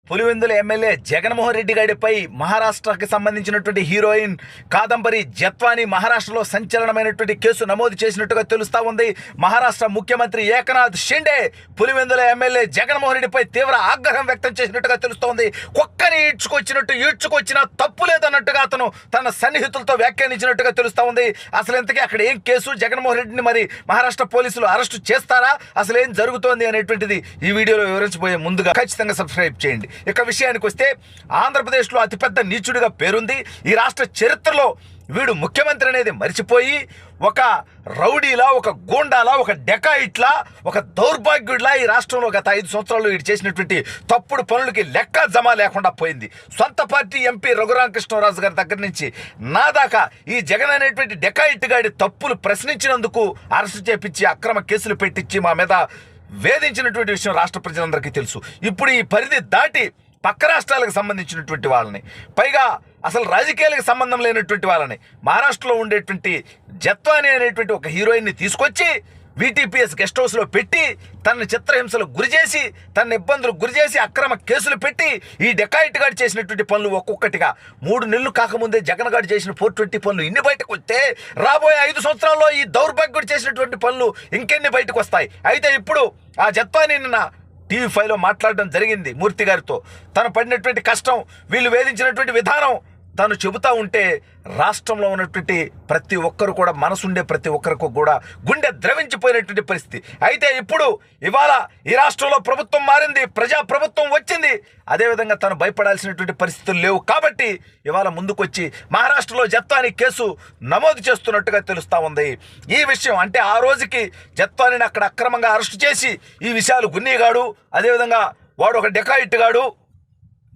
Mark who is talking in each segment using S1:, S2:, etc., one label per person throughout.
S1: Pulivendula MLA Jaganmohan Reddy గారిపై మహారాష్ట్రకి సంబంధించినటువంటి heroine Kadambari Jethwani మహారాష్ట్రలో సంచలనమైనటువంటి కేసు నమోదు చేసినట్టుగా తెలుస్తా ఉంది. మహారాష్ట్ర ముఖ్యమంత్రి ఏకనాథ్ షిండే పులివెందుల ఎమ్మెల్యే జగన్మోహన్ రెడ్డిపై తీవ్ర ఆగ్రహం వ్యక్తం చేసినట్టుగా తెలుస్తోంది. కుక్కని ఈడ్చుకొచ్చినా తప్పు లేదన్నట్టుగా అతను తన సన్నిహితులతో వ్యాఖ్యానించినట్టుగా తెలుస్తా ఉంది. అసలు ఇంతకీ అక్కడ ఏం కేసు, జగన్మోహన్ రెడ్డిని మరి మహారాష్ట్ర పోలీసులు అరెస్టు చేస్తారా, అసలు ఏం జరుగుతోంది అనేటువంటిది ఈ వీడియోలో వివరించబోయే ముందుగా ఖచ్చితంగా సబ్స్క్రైబ్ చేయండి. ఇక విషయానికి వస్తే, ఆంధ్రప్రదేశ్లో అతిపెద్ద నీచుడిగా పేరుంది. ఈ రాష్ట్ర చరిత్రలో వీడు ముఖ్యమంత్రి అనేది మర్చిపోయి ఒక రౌడీలా, ఒక గూండాలా, ఒక డెకాయిట్లా, ఒక దౌర్భాగ్యుడిలా ఈ రాష్ట్రంలో గత 5 సంవత్సరాల్లో వీడు చేసినటువంటి తప్పుడు పనులకి లెక్క జమా లేకుండా పోయింది. సొంత పార్టీ ఎంపీ రఘురామకృష్ణరాజు గారి దగ్గర నుంచి నా దాకా ఈ జగన్ అనేటువంటి డెకాయిట్ గాడి తప్పులు ప్రశ్నించినందుకు అరెస్టు చేపించి అక్రమ కేసులు పెట్టించి మా మీద వేధించినటువంటి విషయం రాష్ట్ర ప్రజలందరికీ తెలుసు. ఇప్పుడు ఈ పరిధి దాటి పక్క రాష్ట్రాలకు సంబంధించినటువంటి వాళ్ళని, పైగా అసలు రాజకీయాలకు సంబంధం లేనటువంటి వాళ్ళని, మహారాష్ట్రలో ఉండేటువంటి జత్వాని అనేటువంటి ఒక హీరోయిన్ని తీసుకొచ్చి VTPS గెస్ట్ హౌస్లో పెట్టి తనని చిత్రహింసలకు గురిచేసి, తన ఇబ్బందులకు గురిచేసి అక్రమ కేసులు పెట్టి ఈ డెకాయిట్ గాడు చేసినటువంటి పనులు ఒక్కొక్కటిగా 3 నెలలు కాకముందే జగన్ గారు చేసిన 420 పనులు ఇన్ని బయటకు వస్తే రాబోయే 5 సంవత్సరాల్లో ఈ దౌర్భాగ్యుడు చేసినటువంటి పనులు ఇంకెన్ని బయటకు వస్తాయి. అయితే ఇప్పుడు ఆ జత్వాని నిన్న TV5లో మాట్లాడడం జరిగింది మూర్తి గారితో. తను పడినటువంటి కష్టం, వీళ్ళు వేధించినటువంటి విధానం తను చెబుతా ఉంటే రాష్ట్రంలో ఉన్నటువంటి ప్రతి ఒక్కరు కూడా, మనసుండే ప్రతి ఒక్కరికి కూడా గుండె ద్రవించిపోయినటువంటి పరిస్థితి. అయితే ఇవాళ ఈ రాష్ట్రంలో ప్రభుత్వం మారింది, ప్రజా ప్రభుత్వం వచ్చింది. అదేవిధంగా తను భయపడాల్సినటువంటి పరిస్థితులు లేవు కాబట్టి ఇవాళ ముందుకొచ్చి మహారాష్ట్రలో జత్వాని కేసు నమోదు చేస్తున్నట్టుగా తెలుస్తూ ఉంది. ఈ విషయం అంటే ఆ రోజుకి జత్వానిని అక్కడ అక్రమంగా అరెస్టు చేసి ఈ విషయాలు గున్నీగాడు, అదేవిధంగా వాడు ఒక డెకాయిట్ గాడు,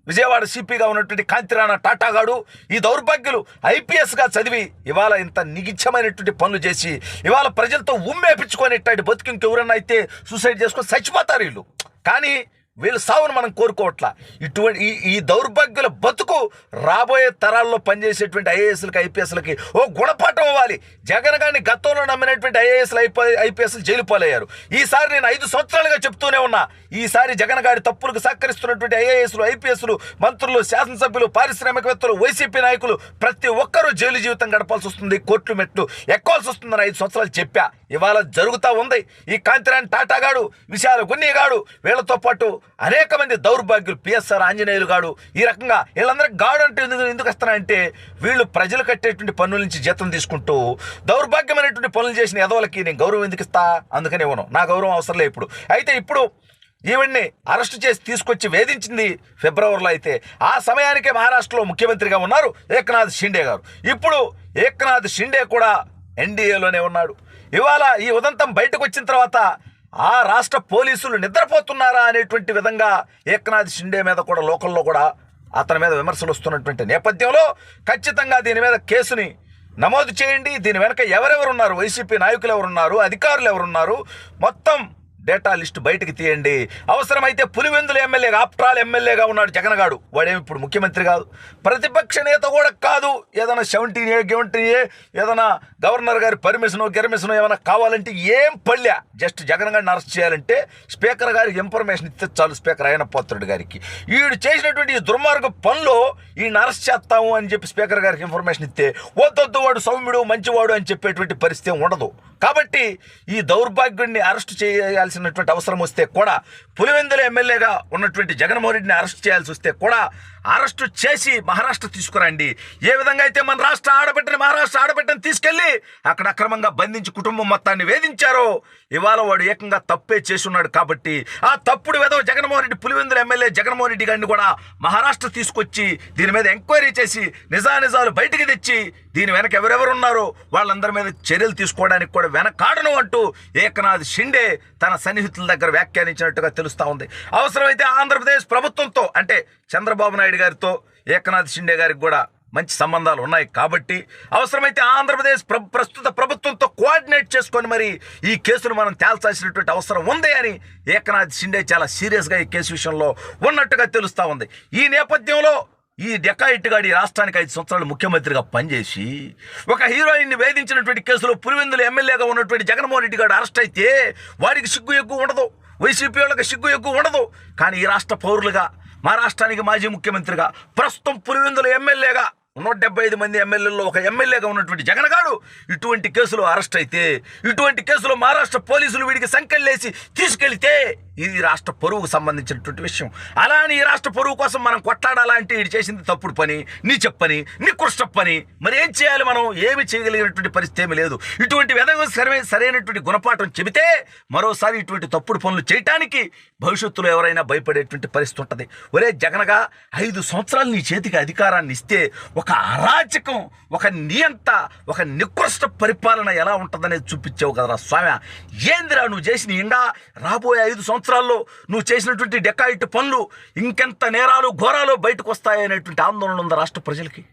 S1: విజయవాడ సిపిగా ఉన్నటువంటి కాంతిరాణ టాటా గాడు, ఈ దౌర్భాగ్యులు IPSగా చదివి ఇవాళ ఇంత నిగిచ్చమైనటువంటి పనులు చేసి ఇవాళ ప్రజలతో ఉమ్మేపించుకొని ఇట్లాంటి బతుకు ఇంకెవరన్నా అయితే సూసైడ్ చేసుకొని చచ్చిపోతారు వీళ్ళు. కానీ వీళ్ళు సావును మనం కోరుకోవట్లా. ఇటువంటి ఈ దౌర్భాగ్యుల బతుకు రాబోయే తరాల్లో పనిచేసేటువంటి IASలకి IPSలకి ఓ గుణపాఠం ఇవ్వాలి. జగన్ గారిని గతంలో నమ్మినటువంటి IPSలు జైలు పాలయ్యారు. ఈసారి నేను 5 సంవత్సరాలుగా చెప్తూనే ఉన్నా, ఈసారి జగన్ గారి తప్పులకు సహకరిస్తున్నటువంటి IASలు, IPSలు, మంత్రులు, శాసనసభ్యులు, పారిశ్రామికవేత్తలు, వైసీపీ నాయకులు ప్రతి ఒక్కరూ జైలు జీవితం గడపాల్సి వస్తుంది, కోర్టు మెట్లు ఎక్కాల్సి వస్తుందని 5 సంవత్సరాలు చెప్పా. ఇవాళ జరుగుతూ ఉంది. ఈ కాంతిరాణి టాటా గాడు, విశాల గున్నీగాడు, వీళ్లతో పాటు అనేక మంది దౌర్భాగ్యులు, PSR ఆంజనేయులు గాడు, ఈ రకంగా వీళ్ళందరికీ గాడు అంటే ఎందుకు వస్తున్నారంటే వీళ్ళు ప్రజలు కట్టేటువంటి పన్నుల నుంచి జీతం తీసుకుంటూ దౌర్భాగ్యమైనటువంటి పనులు చేసిన ఎదవలకి నేను గౌరవం ఎందుకు ఇస్తా? అందుకని ఇవ్వను, నా గౌరవం అవసరం లేదు. ఇప్పుడు ఈవిడ్ని అరెస్టు చేసి తీసుకొచ్చి వేధించింది ఫిబ్రవరిలో. అయితే ఆ సమయానికే మహారాష్ట్రలో ముఖ్యమంత్రిగా ఉన్నారు ఏకనాథ్ షిండే గారు. ఇప్పుడు ఏకనాథ్ షిండే కూడా NDAలోనే ఉన్నాడు. ఇవాళ ఈ ఉదంతం బయటకు వచ్చిన తర్వాత ఆ రాష్ట్ర పోలీసులు నిద్రపోతున్నారా అనేటువంటి విధంగా ఏకనాథ్ షిండే మీద కూడా లోకల్లో కూడా అతని మీద విమర్శలు వస్తున్నటువంటి నేపథ్యంలో ఖచ్చితంగా దీని మీద కేసుని నమోదు చేయండి. దీని వెనక ఎవరెవరున్నారు, వైసీపీ నాయకులు ఎవరున్నారు, అధికారులు ఎవరున్నారు, మొత్తం డేటా లిస్ట్ బయటకు తీయండి. అవసరమైతే పులివెందుల ఎమ్మెల్యేగా, ఆఫ్టర్ ఆల్ ఎమ్మెల్యేగా ఉన్నాడు జగన్ గాడు, వాడేమి ఇప్పుడు ముఖ్యమంత్రి కాదు, ప్రతిపక్ష నేత కూడా కాదు. ఏదైనా 17A ఏదైనా గవర్నర్ గారి పర్మిషను ఏమైనా కావాలంటే ఏం పళ్ళా, జస్ట్ జగన్ గారిని అరెస్ట్ చేయాలంటే స్పీకర్ గారికి ఇన్ఫర్మేషన్ ఇస్తే చాలు, స్పీకర్ అయ్యన పాత్రుడు గారికి. వీడు చేసినటువంటి ఈ దుర్మార్గ పనులు ఈయన అరెస్ట్ చేస్తాము అని చెప్పి స్పీకర్ గారికి ఇన్ఫర్మేషన్ ఇస్తే వద్దొద్దు, వాడు సౌమ్యుడు మంచివాడు అని చెప్పేటువంటి పరిస్థితి ఉండదు. కాబట్టి ఈ దౌర్భాగ్యుడిని అరెస్ట్ చేయాల్సినటువంటి అవసరం వస్తే కూడా, పులివెందుల ఎమ్మెల్యేగా ఉన్నటువంటి జగన్మోహన్ రెడ్డిని అరెస్ట్ చేయాల్సి వస్తే కూడా అరెస్టు చేసి మహారాష్ట్ర తీసుకురండి. ఏ విధంగా అయితే మన రాష్ట్ర మహారాష్ట్ర ఆడబిడ్డని తీసుకెళ్లి అక్కడ అక్రమంగా బంధించి కుటుంబం మొత్తాన్ని వేధించారో, ఇవాళ వాడు ఏకంగా తప్పే చేసి ఉన్నాడు. కాబట్టి ఆ తప్పుడు వెధవ జగన్మోహన్ రెడ్డి, పులివెందుల ఎమ్మెల్యే జగన్మోహన్ రెడ్డి గారిని కూడా మహారాష్ట్ర తీసుకొచ్చి దీని మీద ఎంక్వైరీ చేసి నిజాలు బయటికి తెచ్చి దీని వెనక ఎవరెవరున్నారో వాళ్ళందరి మీద చర్యలు తీసుకోవడానికి కూడా వెనకాడను అంటూ ఏకనాథ్ షిండే తన సన్నిహితుల దగ్గర వ్యాఖ్యానించినట్టుగా తెలుస్తూ ఉంది. అవసరమైతే ఆంధ్రప్రదేశ్ ప్రభుత్వంతో, అంటే చంద్రబాబు నాయుడు గారితో ఏకనాథ్ షిండే గారికి కూడా మంచి సంబంధాలు ఉన్నాయి కాబట్టి అవసరమైతే ఆంధ్రప్రదేశ్ ప్రస్తుత ప్రభుత్వంతో కోఆర్డినేట్ చేసుకొని మరి ఈ కేసును మనం తేల్చాల్సినటువంటి అవసరం ఉంది అని ఏకనాథ్ షిండే చాలా సీరియస్గా ఈ కేసు విషయంలో ఉన్నట్టుగా తెలుస్తూ ఉంది. ఈ నేపథ్యంలో ఈ డెకాయిట్ గాడి రాష్ట్రానికి 5 సంవత్సరాలు ముఖ్యమంత్రిగా పనిచేసి ఒక హీరోయిన్ని వేధించినటువంటి కేసులో పులివెందుల ఎమ్మెల్యేగా ఉన్నటువంటి జగన్మోహన్ రెడ్డి గారు అరెస్ట్ అయితే వారికి సిగ్గు ఎక్కువ ఉండదు, వైసీపీ వాళ్ళకి సిగ్గు ఎక్కువ ఉండదు. కానీ ఈ రాష్ట్ర పౌరులుగా మా రాష్ట్రానికి మాజీ ముఖ్యమంత్రిగా, ప్రస్తుతం పులివెందుల ఎమ్మెల్యేగా, 175 మంది ఎమ్మెల్యేల్లో ఒక ఎమ్మెల్యేగా ఉన్నటువంటి జగన్ గారు ఇటువంటి కేసులో అరెస్ట్ అయితే, ఇటువంటి కేసులో మహారాష్ట్ర పోలీసులు వీడికి సంకెళ్ళేసి తీసుకెళ్తే ఇది రాష్ట్ర పరువుకు సంబంధించినటువంటి విషయం. అలా అని ఈ రాష్ట్ర పరువు కోసం మనం కొట్లాడాలంటే ఇది చేసింది తప్పుడు పని, నీచ పని, నికృష్ట పని. మరి ఏం చేయాలి? మనం ఏమి చేయగలిగినటువంటి పరిస్థితి ఏమీ లేదు. ఇటువంటి విధంగా సరైనటువంటి గుణపాఠం చెబితే మరోసారి ఇటువంటి తప్పుడు పనులు చేయటానికి భవిష్యత్తులో ఎవరైనా భయపడేటువంటి పరిస్థితి ఉంటుంది. ఒరే జగన్గా 5 సంవత్సరాలు నీ చేతికి అధికారాన్ని ఇస్తే ఒక అరాచకం, ఒక నియంత, ఒక నికృష్ట పరిపాలన ఎలా ఉంటుందనేది చూపించావు కదరా స్వామి. ఏందిరా నువ్వు చేసిన ఇంకా రాబోయే 5 సంవత్సరాల్లో నువ్వు చేసినటువంటి డెకాయిట్ పనులు, ఇంకెంత నేరాలు ఘోరాలు బయటకు వస్తాయనేటువంటి ఆందోళన ఉంది రాష్ట్ర ప్రజలకి.